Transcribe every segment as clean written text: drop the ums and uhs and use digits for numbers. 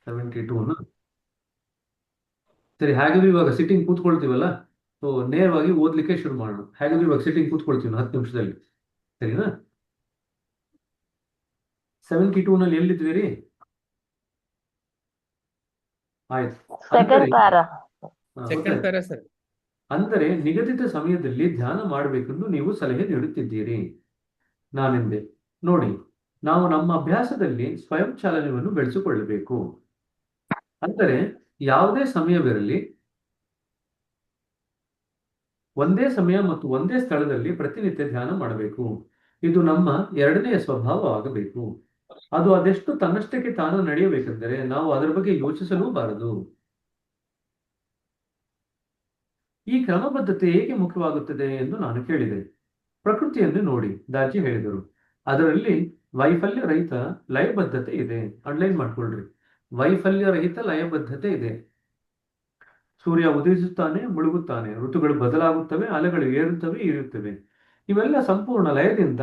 72ನ. ಸರಿ, ಹಾಗಿದ್ರೆ ಇವಾಗ ಸಿಟ್ಟಿಂಗ್ ಕೂತ್ಕೊಳ್ತೀವಲ್ಲ, ಸೊ ನೇರವಾಗಿ ಓದ್ಲಿಕ್ಕೆ ಶುರು ಮಾಡೋಣ. ಹಾಗಿದ್ರೆ ಇವಾಗ ಸಿಟ್ಟಿಂಗ್ ಕೂತ್ಕೊಳ್ತೀವಿ 10 ನಿಮಿಷದಲ್ಲಿ. ಸರಿನಾ? 72ನಲ್ಲಿ ಎಲ್ಲಿದ್ದೀರಿ? ಆಯ್ತು. ಸೆಕೆಂಡ್ ಅಂದರೆ para. Okay. Second para sir. ಅಂದರೆ ನಿಗದಿತ ಸಮಯದಲ್ಲಿ ಧ್ಯಾನ ಮಾಡಬೇಕೆಂದು ನೀವು ಸಲಹೆ ನೀಡುತ್ತಿದ್ದೀರಿ. ನಾನೆಂದೆ, ನೋಡಿ, ನಾವು ನಮ್ಮ ಅಭ್ಯಾಸದಲ್ಲಿ ಸ್ವಯಂ ಚಾಲನೆಯನ್ನು ಬೆಳೆಸಿಕೊಳ್ಳಬೇಕು. ಅಂದರೆ ಯಾವುದೇ ಸಮಯವಿರಲಿ, ಒಂದೇ ಸಮಯ ಮತ್ತು ಒಂದೇ ಸ್ಥಳದಲ್ಲಿ ಪ್ರತಿನಿತ್ಯ ಧ್ಯಾನ ಮಾಡಬೇಕು. ಇದು ನಮ್ಮ ಎರಡನೆಯ ಸ್ವಭಾವವಾಗಬೇಕು. ಅದು ಅದೆಷ್ಟು ತನ್ನಷ್ಟಕ್ಕೆ ತಾನು ನಡೆಯಬೇಕೆಂದರೆ ನಾವು ಅದರ ಬಗ್ಗೆ ಯೋಚಿಸಲೂಬಾರದು. ಈ ಕ್ರಮಬದ್ಧತೆ ಏಕೆ ಮುಖ್ಯವಾಗುತ್ತದೆ ಎಂದು ನಾನು ಕೇಳಿದೆ. ಪ್ರಕೃತಿಯನ್ನು ನೋಡಿ, ದಾಜಿ ಹೇಳಿದರು. ಅದರಲ್ಲಿ ವೈಫಲ್ಯ ರಹಿತ ಲಯಬದ್ಧತೆ ಇದೆ. ಅಂಡರ್ಲೈನ್ ಮಾಡ್ಕೊಳ್ರಿ. ವೈಫಲ್ಯ ರಹಿತ ಲಯಬದ್ಧತೆ ಇದೆ. ಸೂರ್ಯ ಉದಯಿಸುತ್ತಾನೆ, ಮುಳುಗುತ್ತಾನೆ, ಋತುಗಳು ಬದಲಾಗುತ್ತವೆ, ಅಲೆಗಳು ಏರುತ್ತವೆ, ಇರುತ್ತವೆ. ಇವೆಲ್ಲ ಸಂಪೂರ್ಣ ಲಯದಿಂದ,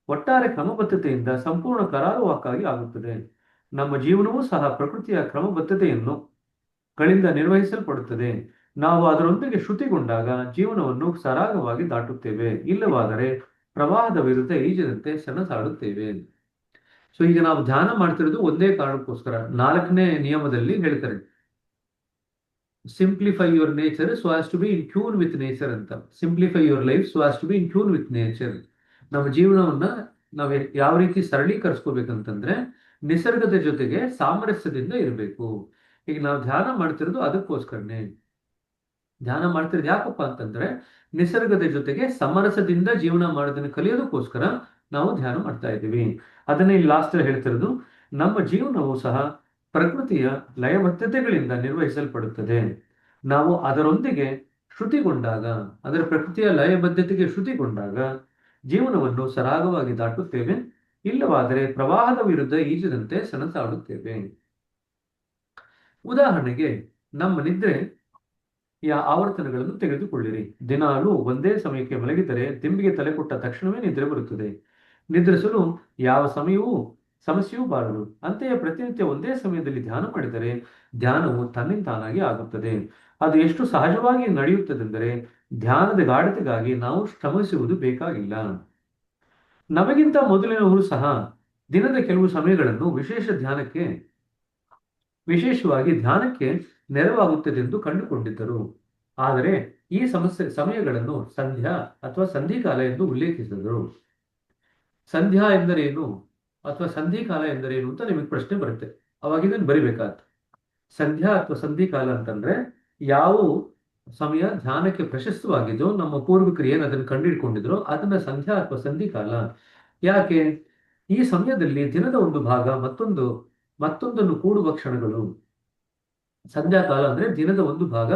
ಒಟ್ಟಾರೆ ಕ್ರಮಬದ್ಧತೆಯಿಂದ ಸಂಪೂರ್ಣ ಕರಾರುವಾಕ್ಕಾಗಿ ಆಗುತ್ತದೆ. ನಮ್ಮ ಜೀವನವೂ ಸಹ ಪ್ರಕೃತಿಯ ಕ್ರಮಬದ್ಧತೆಯನ್ನು ಗಳಿಂದ ನಿರ್ವಹಿಸಲ್ಪಡುತ್ತದೆ. ನಾವು ಅದರೊಂದಿಗೆ ಶ್ರುತಿಗೊಂಡಾಗ ಜೀವನವನ್ನು ಸರಾಗವಾಗಿ ದಾಟುತ್ತೇವೆ. ಇಲ್ಲವಾದರೆ ಪ್ರವಾಹದ ವಿರುದ್ಧ ಈಜದಂತೆ ಸೆಣಸಾಡುತ್ತೇವೆ. ಸೊ ಈಗ ನಾವು ಧ್ಯಾನ ಮಾಡ್ತಿರೋದು ಒಂದೇ ಕಾರಣಕ್ಕೋಸ್ಕರ. 4ನೇ ನಿಯಮದಲ್ಲಿ ಹೇಳ್ತಾರೆ, simplify your nature so as to be in tune with nature ಅಂತ. Simplify your life so as to be in tune with nature. ನಮ್ಮ ಜೀವನವನ್ನ ನಾವು ಯಾವ ರೀತಿ ಸರಳೀಕರಿಸ್ಕೋಬೇಕಂತಂದ್ರೆ ನಿಸರ್ಗದ ಜೊತೆಗೆ ಸಾಮರಸ್ಯದಿಂದ ಇರಬೇಕು. ಈಗ ನಾವು ಧ್ಯಾನ ಮಾಡ್ತಿರೋದು ಅದಕ್ಕೋಸ್ಕರನೇ. ಧ್ಯಾನ ಮಾಡ್ತಿರೋದು ಯಾಕಪ್ಪ ಅಂತಂದ್ರೆ ನಿಸರ್ಗದ ಜೊತೆಗೆ ಸಮರಸದಿಂದ ಜೀವನ ಮಾಡೋದನ್ನು ಕಲಿಯೋದಕ್ಕೋಸ್ಕರ ನಾವು ಧ್ಯಾನ ಮಾಡ್ತಾ ಇದ್ದೀವಿ. ಅದನ್ನೇ ಇಲ್ಲಿ ಲಾಸ್ಟ್ ಹೇಳ್ತಿರೋದು, ನಮ್ಮ ಜೀವನವು ಸಹ ಪ್ರಕೃತಿಯ ಲಯಬದ್ಧತೆಗಳಿಂದ ನಿರ್ವಹಿಸಲ್ಪಡುತ್ತದೆ. ನಾವು ಅದರೊಂದಿಗೆ ಶ್ರುತಿಗೊಂಡಾಗ, ಅದರ ಪ್ರಕೃತಿಯ ಲಯಬದ್ಧತೆಗೆ ಶ್ರುತಿಗೊಂಡಾಗ ಜೀವನವನ್ನು ಸರಾಗವಾಗಿ ದಾಟುತ್ತೇವೆ. ಇಲ್ಲವಾದರೆ ಪ್ರವಾಹದ ವಿರುದ್ಧ ಈಜದಂತೆ ಸೆಣಸಾಡುತ್ತೇವೆ. ಉದಾಹರಣೆಗೆ, ನಮ್ಮ ನಿದ್ರೆ ಆವರ್ತನಗಳನ್ನು ತೆಗೆದುಕೊಳ್ಳಿರಿ. ದಿನಾಲೂ ಒಂದೇ ಸಮಯಕ್ಕೆ ಮಲಗಿದರೆ ದಿಂಬಿಗೆ ತಲೆ ಕೊಟ್ಟ ತಕ್ಷಣವೇ ನಿದ್ರೆ ಬರುತ್ತದೆ. ನಿದ್ರಿಸಲು ಯಾವ ಸಮಸ್ಯೆಯೂ ಬಾರದು. ಅಂತೆಯೇ ಪ್ರತಿನಿತ್ಯ ಒಂದೇ ಸಮಯದಲ್ಲಿ ಧ್ಯಾನ ಮಾಡಿದರೆ ಧ್ಯಾನವು ತನ್ನಿಂತಾನಾಗಿ ಆಗುತ್ತದೆ. ಅದು ಎಷ್ಟು ಸಹಜವಾಗಿ ನಡೆಯುತ್ತದೆಂದರೆ ಧ್ಯಾನದ ಗಾಢತೆಗಾಗಿ ನಾವು ಶ್ರಮಿಸುವುದು ಬೇಕಾಗಿಲ್ಲ. ನಮಗಿಂತ ಮೊದಲಿನವರು ಸಹ ದಿನದ ಕೆಲವು ಸಮಯಗಳನ್ನು ವಿಶೇಷವಾಗಿ ಧ್ಯಾನಕ್ಕೆ ನೆರವಾಗುತ್ತದೆಂದು ಕಂಡುಕೊಂಡಿದ್ದರು. ಆದರೆ ಈ ಸಮಯಗಳನ್ನು ಸಂಧ್ಯಾ ಅಥವಾ ಸಂಧಿಕಾಲ ಎಂದು ಉಲ್ಲೇಖಿಸಿದರು. ಸಂಧ್ಯಾ ಎಂದರೇನು ಅಥವಾ ಸಂಧಿಕಾಲ ಎಂದರೇನು ಅಂತ ನಿಮಗೆ ಪ್ರಶ್ನೆ ಬರುತ್ತೆ. ಅವಾಗ ಇದನ್ನು ಬರಿಬೇಕಾಗ್ತದೆ. ಸಂಧ್ಯಾ ಅಥವಾ ಸಂಧಿಕಾಲ ಅಂತಂದ್ರೆ ಯಾವ ಸಮಯ ಧ್ಯಾನಕ್ಕೆ ಪ್ರಶಸ್ತವಾಗಿದ್ದು ನಮ್ಮ ಪೂರ್ವಿಕರು ಏನು ಅದನ್ನು ಕಂಡುಹಿಡ್ಕೊಂಡಿದ್ರು ಅದನ್ನ ಸಂಧ್ಯಾ ಅಥವಾ ಸಂಧಿಕಾಲ. ಯಾಕೆ? ಈ ಸಮಯದಲ್ಲಿ ದಿನದ ಒಂದು ಭಾಗ ಮತ್ತೊಂದನ್ನು ಕೂಡುವ ಕ್ಷಣಗಳು. ಸಂಧ್ಯಾಕಾಲ ಅಂದ್ರೆ ದಿನದ ಒಂದು ಭಾಗ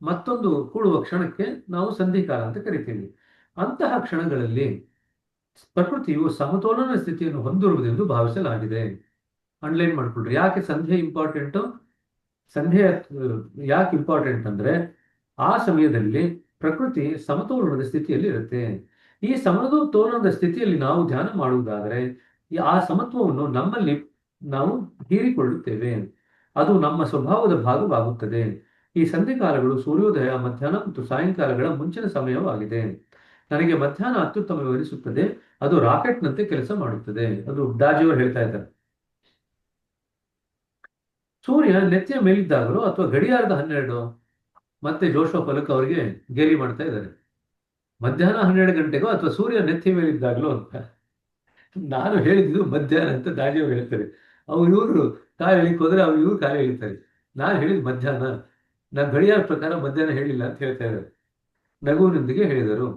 ಮತ್ತೊಂದು ಕೂಡುವ ಕ್ಷಣಕ್ಕೆ ನಾವು ಸಂಧಿಕಾಲ ಅಂತ ಕರಿತೀವಿ. ಅಂತಹ ಕ್ಷಣಗಳಲ್ಲಿ ಪ್ರಕೃತಿಯು ಸಮತೋಲನ ಸ್ಥಿತಿಯನ್ನು ಹೊಂದಿರುವುದೆಂದು ಭಾವಿಸಲಾಗಿದೆ. ಅಂಡರ್ಲೈನ್ ಮಾಡ್ಕೊಳ್ರಿ. ಯಾಕೆ ಸಂಧ್ಯೆ ಇಂಪಾರ್ಟೆಂಟ್? ಸಂಧ್ಯೆ ಯಾಕೆ ಇಂಪಾರ್ಟೆಂಟ್ ಅಂದ್ರೆ ಆ ಸಮಯದಲ್ಲಿ ಪ್ರಕೃತಿ ಸಮತೋಲನದ ಸ್ಥಿತಿಯಲ್ಲಿ ಇರುತ್ತೆ. ಈ ಸಮತೋಲನದ ಸ್ಥಿತಿಯಲ್ಲಿ ನಾವು ಧ್ಯಾನ ಮಾಡುವುದಾದರೆ ಆ ಸಮತ್ವವನ್ನು ನಮ್ಮಲ್ಲಿ ನಾವು ಹೀರಿಕೊಳ್ಳುತ್ತೇವೆ. ಅದು ನಮ್ಮ ಸ್ವಭಾವದ ಭಾಗವಾಗುತ್ತದೆ. ಈ ಸಂಧಿಕಾಲಗಳು ಸೂರ್ಯೋದಯ, ಮಧ್ಯಾಹ್ನ ಮತ್ತು ಸಾಯಂಕಾಲಗಳ ಮುಂಚಿನ ಸಮಯವಾಗಿದೆ. ನನಗೆ ಮಧ್ಯಾಹ್ನ ಅತ್ಯುತ್ತಮವೆನಿಸುತ್ತದೆ. ಅದು ರಾಕೆಟ್ನಂತೆ ಕೆಲಸ ಮಾಡುತ್ತದೆ. ಅದು ದಾಜಿಯವರು ಹೇಳ್ತಾ ಇದ್ದಾರೆ. ಸೂರ್ಯ ನೆತ್ತಿಯ ಮೇಲಿದ್ದಾಗಲೋ ಅಥವಾ ಗಡಿಯಾರದ 12 ಮತ್ತೆ ಜೋಶೋ ಫಲಕ್ ಅವರಿಗೆ ಗೇಲಿ ಮಾಡ್ತಾ ಇದ್ದಾರೆ. ಮಧ್ಯಾಹ್ನ 12 ಗಂಟೆಗೋ ಅಥವಾ ಸೂರ್ಯ ನೆತ್ತಿಯ ಮೇಲಿದ್ದಾಗಲೋ ಅಂತ. ನಾನು ಹೇಳಿದ್ದು ಮಧ್ಯಾಹ್ನ ಅಂತ ದಾಜಿಯವರು ಹೇಳ್ತಾರೆ. ಇವರು ಕಾಲು ಎಳಿಕ್ ಹೋದ್ರೆ ಇವ್ರು ಕಾಲು ಎಳಿತಾರೆ. ನಾನು ಹೇಳಿದ್ ಮಧ್ಯಾಹ್ನ. ನಾನು ಗಡಿಯಾರ ಪ್ರಕಾರ ಮಧ್ಯಾಹ್ನ ಹೇಳಿಲ್ಲ ಅಂತ ಹೇಳ್ತಾ ಇದ್ದಾರೆ. ನಗುವಿನೊಂದಿಗೆ ಹೇಳಿದರು.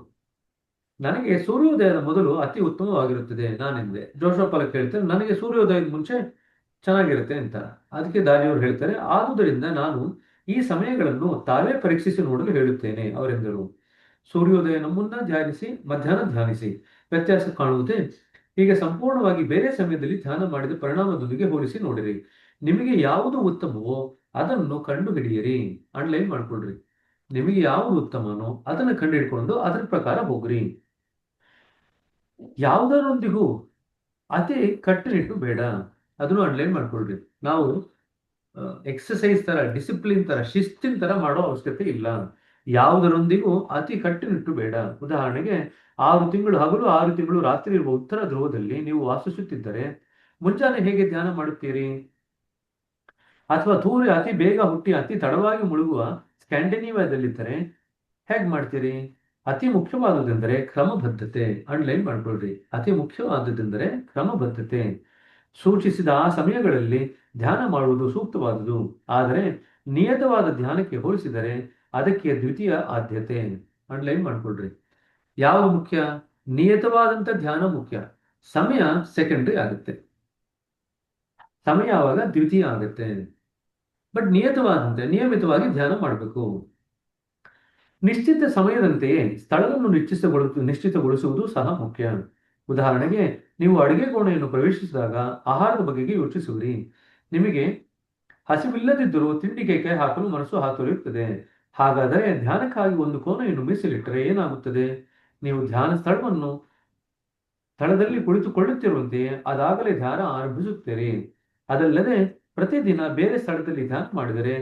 ನನಗೆ ಸೂರ್ಯೋದಯದ ಮೊದಲು ಅತಿ ಉತ್ತಮವಾಗಿರುತ್ತದೆ ನಾನೆಂದೆ. ಜೋಶೋ ಫಲಕ್ ಹೇಳ್ತಾರೆ, ನನಗೆ ಸೂರ್ಯೋದಯದ ಮುಂಚೆ ಚೆನ್ನಾಗಿರುತ್ತೆ ಅಂತ. ಅದಕ್ಕೆ ದಾನಿಯವರು ಹೇಳ್ತಾರೆ, ಆದುದರಿಂದ ನಾನು ಈ ಸಮಯಗಳನ್ನು ತಾವೇ ಪರೀಕ್ಷಿಸಿ ನೋಡಲು ಹೇಳುತ್ತೇನೆ ಅವರೆಂದರು. ಸೂರ್ಯೋದಯನ ಮುನ್ನ ಧ್ಯಾನಿಸಿ, ಮಧ್ಯಾಹ್ನ ಧ್ಯಾನಿಸಿ, ವ್ಯತ್ಯಾಸ ಕಾಣುವುದೇ? ಹೀಗೆ ಸಂಪೂರ್ಣವಾಗಿ ಬೇರೆ ಸಮಯದಲ್ಲಿ ಧ್ಯಾನ ಮಾಡಿದ ಪರಿಣಾಮದೊಂದಿಗೆ ಹೋಲಿಸಿ ನೋಡಿರಿ. ನಿಮಗೆ ಯಾವುದು ಉತ್ತಮವೋ ಅದನ್ನು ಕಂಡು ಹಿಡಿಯಿರಿ. ಅಂಡರ್ಲೈನ್ ಮಾಡ್ಕೊಳ್ರಿ. ನಿಮಗೆ ಯಾವುದು ಉತ್ತಮನೋ ಅದನ್ನು ಕಂಡು ಹಿಡ್ಕೊಂಡು ಅದರ ಪ್ರಕಾರ ಹೋಗ್ರಿ. ಯಾವುದರೊಂದಿಗೂ ಅತಿ ಕಟ್ಟುನಿಟ್ಟು ಬೇಡ. ಅದನ್ನು ಅಂಡರ್ಲೈನ್ ಮಾಡ್ಕೊಳ್ರಿ. ನಾವು ಎಕ್ಸಸೈಸ್ ತರ, ಡಿಸಿಪ್ಲಿನ್ ತರ, ಶಿಸ್ತಿನ ತರ ಮಾಡೋ ಅವಶ್ಯಕತೆ ಇಲ್ಲ. ಯಾವುದರೊಂದಿಗೂ ಅತಿ ಕಟ್ಟುನಿಟ್ಟು ಬೇಡ. ಉದಾಹರಣೆಗೆ 6 ತಿಂಗಳು ಹಗಲು 6 ತಿಂಗಳು ರಾತ್ರಿ ಇರುವ ಉತ್ತರ ಧ್ರುವದಲ್ಲಿ ನೀವು ವಾಸಿಸುತ್ತಿದ್ದರೆ ಮುಂಜಾನೆ ಹೇಗೆ ಧ್ಯಾನ ಮಾಡುತ್ತೀರಿ? ಅಥವಾ ಸೂರ್ಯ ಅತಿ ಬೇಗ ಹುಟ್ಟಿ ಅತಿ ತಡವಾಗಿ ಮುಳುಗುವ ಸ್ಕ್ಯಾಂಡಿನೇವಿಯಾದಲ್ಲಿದ್ದರೆ ಹೇಗೆ ಮಾಡ್ತೀರಿ? ಅತಿ ಮುಖ್ಯವಾದುದೆಂದರೆ ಕ್ರಮಬದ್ಧತೆ. ಅಂಡರ್ಲೈನ್ ಮಾಡ್ಕೊಳ್ರಿ. ಅತಿ ಮುಖ್ಯವಾದುದೆಂದರೆ ಕ್ರಮಬದ್ಧತೆ. ಸೂಚಿಸಿದ ಆ ಸಮಯಗಳಲ್ಲಿ ಧ್ಯಾನ ಮಾಡುವುದು ಸೂಕ್ತವಾದುದು. ಆದರೆ ನಿಯತವಾದ ಧ್ಯಾನಕ್ಕೆ ಹೋಲಿಸಿದರೆ ಅದಕ್ಕೆ ದ್ವಿತೀಯ ಆದ್ಯತೆ. ಅಂಡರ್ಲೈನ್ ಮಾಡ್ಕೊಳ್ರಿ. ಯಾವುದು ಮುಖ್ಯ? ನಿಯತವಾದಂಥ ಧ್ಯಾನ ಮುಖ್ಯ. ಸಮಯ ಸೆಕೆಂಡ್ರಿ ಆಗುತ್ತೆ. ಸಮಯ ಆವಾಗ ದ್ವಿತೀಯ ಆಗುತ್ತೆ. ಬಟ್ ನಿಯಮಿತವಾಗಿ ಧ್ಯಾನ ಮಾಡಬೇಕು. ನಿಶ್ಚಿತ ಸಮಯದಂತೆಯೇ ಸ್ಥಳವನ್ನು ನಿಶ್ಚಿತಗೊಳಿಸುವುದು ಸಹ ಮುಖ್ಯ. ಉದಾಹರಣೆಗೆ, ನೀವು ಅಡುಗೆ ಕೋಣೆಯನ್ನು ಪ್ರವೇಶಿಸಿದಾಗ ಆಹಾರದ ಬಗೆಗೆ ಯೋಚಿಸುವಿರಿ. ನಿಮಗೆ ಹಸಿವಿಲ್ಲದಿದ್ದರೂ ತಿಂಡಿಗೆ ಕೈ ಹಾಕಲು ಮನಸ್ಸು ಹಾತೊರೆಯುತ್ತದೆ. ಹಾಗಾದರೆ ಧ್ಯಾನಕ್ಕಾಗಿ ಒಂದು ಕೋಣೆಯನ್ನು ಮೀಸಲಿಟ್ಟರೆ ಏನಾಗುತ್ತದೆ? ನೀವು ಧ್ಯಾನ ಸ್ಥಳದಲ್ಲಿ ಕುಳಿತುಕೊಳ್ಳುತ್ತಿರುವಂತೆಯೇ ಅದಾಗಲೇ ಧ್ಯಾನ ಆರಂಭಿಸುತ್ತೀರಿ. ಅದಲ್ಲದೆ ಪ್ರತಿದಿನ ಬೇರೆ ಸ್ಥಳದಲ್ಲಿ ಧ್ಯಾನ ಮಾಡಿದರೆ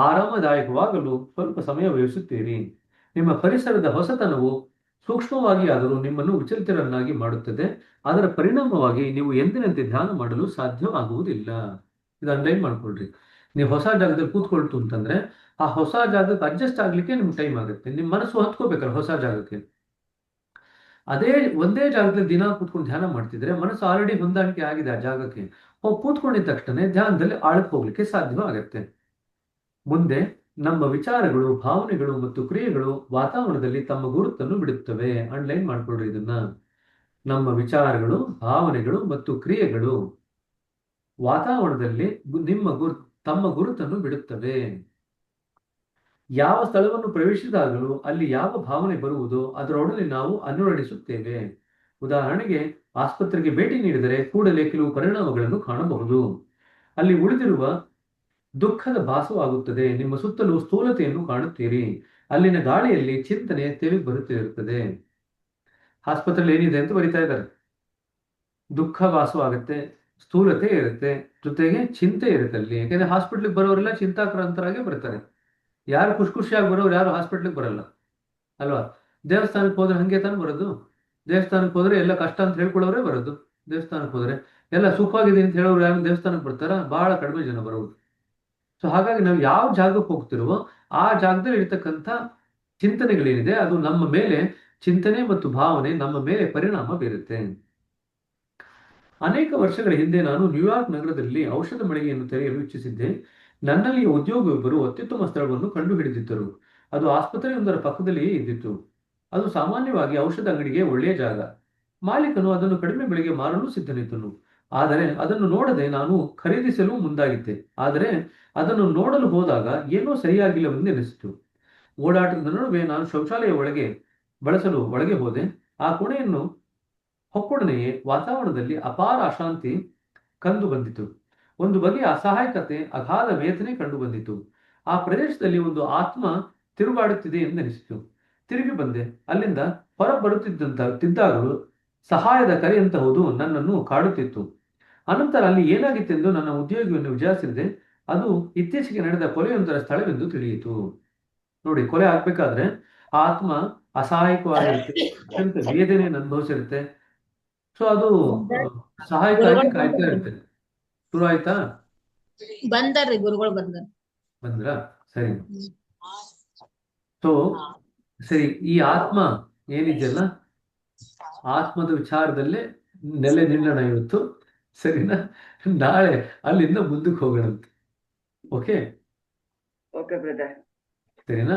ಆರಾಮದಾಯಕವಾಗಲು ಸ್ವಲ್ಪ ಸಮಯ ವ್ಯಯಿಸುತ್ತೀರಿ. ನಿಮ್ಮ ಪರಿಸರದ ಹೊಸತನವು ಸೂಕ್ಷ್ಮವಾಗಿ ಆದರೂ ನಿಮ್ಮನ್ನು ವಿಚಲಿತರನ್ನಾಗಿ ಮಾಡುತ್ತದೆ. ಅದರ ಪರಿಣಾಮವಾಗಿ ನೀವು ಎಂದಿನಂತೆ ಧ್ಯಾನ ಮಾಡಲು ಸಾಧ್ಯವಾಗುವುದಿಲ್ಲ. ಇದು ಅಂಡರ್ಲೈನ್ ಮಾಡ್ಕೊಳ್ರಿ. ನೀವು ಹೊಸ ಜಾಗದಲ್ಲಿ ಕೂತ್ಕೊಳ್ತು ಅಂತಂದ್ರೆ ಆ ಹೊಸ ಜಾಗಕ್ಕೆ ಅಡ್ಜಸ್ಟ್ ಆಗ್ಲಿಕ್ಕೆ ನಿಮ್ಗೆ ಟೈಮ್ ಆಗುತ್ತೆ. ನಿಮ್ಮ ಮನಸ್ಸು ಹೊತ್ಕೋಬೇಕಲ್ಲ ಹೊಸ ಜಾಗಕ್ಕೆ. ಅದೇ ಒಂದೇ ಜಾಗದಲ್ಲಿ ದಿನ ಕೂತ್ಕೊಂಡು ಧ್ಯಾನ ಮಾಡ್ತಿದ್ರೆ ಮನಸ್ಸು ಆಲ್ರೆಡಿ ಹೊಂದಾಣಿಕೆ ಆಗಿದೆ ಆ ಜಾಗಕ್ಕೆ. ಕೂತ್ಕೊಂಡಿದ ತಕ್ಷಣ ಧ್ಯಾನದಲ್ಲಿ ಆಳಕ್ಕೆ ಹೋಗ್ಲಿಕ್ಕೆ ಸಾಧ್ಯವಾಗುತ್ತೆ. ಮುಂದೆ ನಮ್ಮ ವಿಚಾರಗಳು, ಭಾವನೆಗಳು ಮತ್ತು ಕ್ರಿಯೆಗಳು ವಾತಾವರಣದಲ್ಲಿ ತಮ್ಮ ಗುರುತನ್ನು ಬಿಡುತ್ತವೆ. ಅಂಡರ್ಲೈನ್ ಮಾಡ್ಕೊಳ್ರಿ ಇದನ್ನ. ನಮ್ಮ ವಿಚಾರಗಳು, ಭಾವನೆಗಳು ಮತ್ತು ಕ್ರಿಯೆಗಳು ವಾತಾವರಣದಲ್ಲಿ ತಮ್ಮ ಗುರುತನ್ನು ಬಿಡುತ್ತವೆ. ಯಾವ ಸ್ಥಳವನ್ನು ಪ್ರವೇಶಿಸಿದಾಗಲೂ ಅಲ್ಲಿ ಯಾವ ಭಾವನೆ ಬರುವುದೋ ಅದರೊಡನೆ ನಾವು ಅನುರಣಿಸುತ್ತೇವೆ. ಉದಾಹರಣೆಗೆ, ಆಸ್ಪತ್ರೆಗೆ ಭೇಟಿ ನೀಡಿದರೆ ಕೂಡಲೇ ಕೆಲವು ಪರಿಣಾಮಗಳನ್ನು ಕಾಣಬಹುದು. ಅಲ್ಲಿ ಉಳಿದಿರುವ ದುಃಖದ ಭಾಸವಾಗುತ್ತದೆ. ನಿಮ್ಮ ಸುತ್ತಲೂ ಸ್ಥೂಲತೆಯನ್ನು ಕಾಣುತ್ತೀರಿ. ಅಲ್ಲಿನ ಗಾಳಿಯಲ್ಲಿ ಚಿಂತನೆ ತೆವಿ ಬರುತ್ತಿರುತ್ತದೆ. ಆಸ್ಪತ್ರೆಯಲ್ಲಿ ಏನಿದೆ ಅಂತ ಬರಿತಾ ಇದ್ದಾರೆ. ದುಃಖ ಭಾಸವಾಗುತ್ತೆ, ಸ್ಥೂಲತೆ ಇರುತ್ತೆ, ಜೊತೆಗೆ ಚಿಂತೆ ಇರುತ್ತೆ ಅಲ್ಲಿ. ಯಾಕಂದ್ರೆ ಹಾಸ್ಪಿಟ್ಲಿಗೆ ಬರೋರೆಲ್ಲ ಚಿಂತಾಕ್ರಾಂತರಾಗೆ ಬರ್ತಾರೆ. ಯಾರು ಖುಷಿಯಾಗಿ ಬರೋರು ಯಾರು ಹಾಸ್ಪಿಟ್ಲಿಗೆ ಬರಲ್ಲ ಅಲ್ವಾ? ದೇವಸ್ಥಾನಕ್ಕೆ ಹೋದ್ರೆ ಹಂಗೆ ತಾನು ಬರೋದು. ದೇವಸ್ಥಾನಕ್ಕೆ ಹೋದ್ರೆ ಎಲ್ಲ ಕಷ್ಟ ಅಂತ ಹೇಳ್ಕೊಳ್ಳೋರೇ ಬರೋದು. ದೇವಸ್ಥಾನಕ್ಕೆ ಹೋದ್ರೆ ಎಲ್ಲ ಸುಖವಾಗಿದೆ ಅಂತ ಹೇಳೋರು ಯಾರು ದೇವಸ್ಥಾನಕ್ಕೆ ಬರ್ತಾರ? ಬಹಳ ಕಡಿಮೆ ಜನ ಬರೋದು. ಸೊ ಹಾಗಾಗಿ ನಾವು ಯಾವ ಜಾಗಕ್ಕೆ ಹೋಗ್ತಿರುವೋ ಆ ಜಾಗದಲ್ಲಿ ಇರ್ತಕ್ಕಂಥ ಚಿಂತನೆಗಳೇನಿದೆ ಅದು ನಮ್ಮ ಮೇಲೆ, ಚಿಂತನೆ ಮತ್ತು ಭಾವನೆ ನಮ್ಮ ಮೇಲೆ ಪರಿಣಾಮ ಬೀರುತ್ತೆ. ಅನೇಕ ವರ್ಷಗಳ ಹಿಂದೆ ನಾನು ನ್ಯೂಯಾರ್ಕ್ ನಗರದಲ್ಲಿ ಔಷಧ ಮಳಿಗೆಯನ್ನು ತೆರೆಯಲು ಇಚ್ಛಿಸಿದ್ದೆ. ನನ್ನಲ್ಲಿ ಉದ್ಯೋಗಿಯೊಬ್ಬರು ಅತ್ಯುತ್ತಮ ಸ್ಥಳವನ್ನು ಕಂಡುಹಿಡಿದಿದ್ದರು. ಅದು ಆಸ್ಪತ್ರೆಯೊಂದರ ಪಕ್ಕದಲ್ಲಿಯೇ ಇದ್ದಿತ್ತು. ಅದು ಸಾಮಾನ್ಯವಾಗಿ ಔಷಧ ಅಂಗಡಿಗೆ ಒಳ್ಳೆಯ ಜಾಗ. ಮಾಲೀಕನು ಅದನ್ನು ಕಡಿಮೆ ಬೆಲೆಗೆ ಮಾರಲು ಸಿದ್ಧನಿದ್ದನು. ಆದರೆ ಅದನ್ನು ನೋಡದೆ ನಾನು ಖರೀದಿಸಲು ಮುಂದಾಗಿದ್ದೆ. ಆದರೆ ಅದನ್ನು ನೋಡಲು ಹೋದಾಗ ಏನೋ ಸರಿಯಾಗಿಲ್ಲವೆಂದೆನಿಸಿತು. ಓಡಾಟದ ನಡುವೆ ನಾನು ಶೌಚಾಲಯ ಬಳಸಲು ಒಳಗೆ ಹೋದೆ. ಆ ಕೋಣೆಯನ್ನು ಹೊಕ್ಕೊಡನೆಯೇ ವಾತಾವರಣದಲ್ಲಿ ಅಪಾರ ಅಶಾಂತಿ ಕಂಡು ಬಂದಿತು. ಒಂದು ಬಗೆಯ ಅಸಹಾಯಕತೆ, ಅಗಾಧ ವೇದನೆ ಕಂಡು ಬಂದಿತು. ಆ ಪ್ರದೇಶದಲ್ಲಿ ಒಂದು ಆತ್ಮ ತಿರುಗಾಡುತ್ತಿದೆ ಎಂದೆನಿಸಿತು. ತಿರುಗಿ ಬಂದೆ. ಅಲ್ಲಿಂದ ಹೊರ ಬರುತ್ತಿದ್ದಾಗಲೂ ಸಹಾಯದ ಕರೆಯಂತಹುದು ನನ್ನನ್ನು ಕಾಡುತ್ತಿತ್ತು. ಅನಂತರ ಅಲ್ಲಿ ಏನಾಗಿತ್ತೆಂದು ನನ್ನ ಉದ್ಯೋಗಿಯನ್ನು ವಿಚಾರಿಸಿದೆ. ಅದು ಇತ್ತೀಚೆಗೆ ನಡೆದ ಕೊಲೆಯೊಂದರ ಸ್ಥಳವೆಂದು ತಿಳಿಯಿತು. ನೋಡಿ, ಕೊಲೆ ಆಗ್ಬೇಕಾದ್ರೆ ಆ ಆತ್ಮ ಅಸಹಾಯಕವಾಗಿರುತ್ತೆ, ಅತ್ಯಂತ ವೇದನೆಯನ್ನು ಅನುಭವಿಸಿರುತ್ತೆ. ಸೊ ಅದು ಸಹಾಯಕ್ಕಾಗಿ ಕಾಯ್ತಾ ಇರುತ್ತೆ. ಶುರು ಆಯ್ತಾ? ಬಂದಾರ್ರಿ ಗುರುಗಳು ಬಂದ್ರ? ಸರಿ. ಸೊ ಸರಿ, ಈ ಆತ್ಮ ಏನಿದೆಯಲ್ಲ, ಆತ್ಮದ ವಿಚಾರದಲ್ಲೇ ನೆಲೆ ನಿಲ್ಲೋಣ ಇವತ್ತು. ಸರಿನಾ? ನಾಳೆ ಅಲ್ಲಿಂದ ಮುಂದಕ್ಕೆ ಹೋಗೋಣಂತೆ. ಓಕೆ ಸರಿನಾ?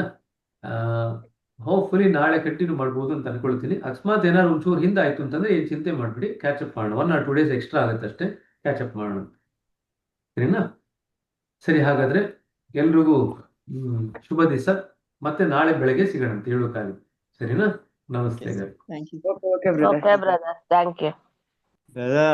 ಹೋಪ್ಫುಲಿ ನಾಳೆ ಕಂಟಿನ್ಯೂ ಮಾಡ್ಬೋದು ಅಂತ ಅನ್ಕೊಳ್ತೀನಿ. ಅಕಸ್ಮಾತ್ ಏನಾದ್ರು ಒಂಚೂರು ಹಿಂದಾಯ್ತು ಅಂತಂದ್ರೆ ಏನು ಚಿಂತೆ ಮಾಡ್ಬಿಡಿ, ಕ್ಯಾಚಪ್ ಮಾಡೋಣ. 1 or 2 days ಎಕ್ಸ್ಟ್ರಾ ಆಗುತ್ತೆ ಅಷ್ಟೇ, ಕ್ಯಾಚಪ್ ಮಾಡೋಣ. ಸರಿನಾ? ಸರಿ, ಹಾಗಾದ್ರೆ ಎಲ್ರಿಗೂ ಶುಭ ದಿವಸ. ಮತ್ತೆ ನಾಳೆ ಬೆಳಗ್ಗೆ ಸಿಗೋಣ 7 ಕಾಲ. ಸರಿನಾ? ನಮಸ್ತೆ. Okay, brother. Thank you. Brother,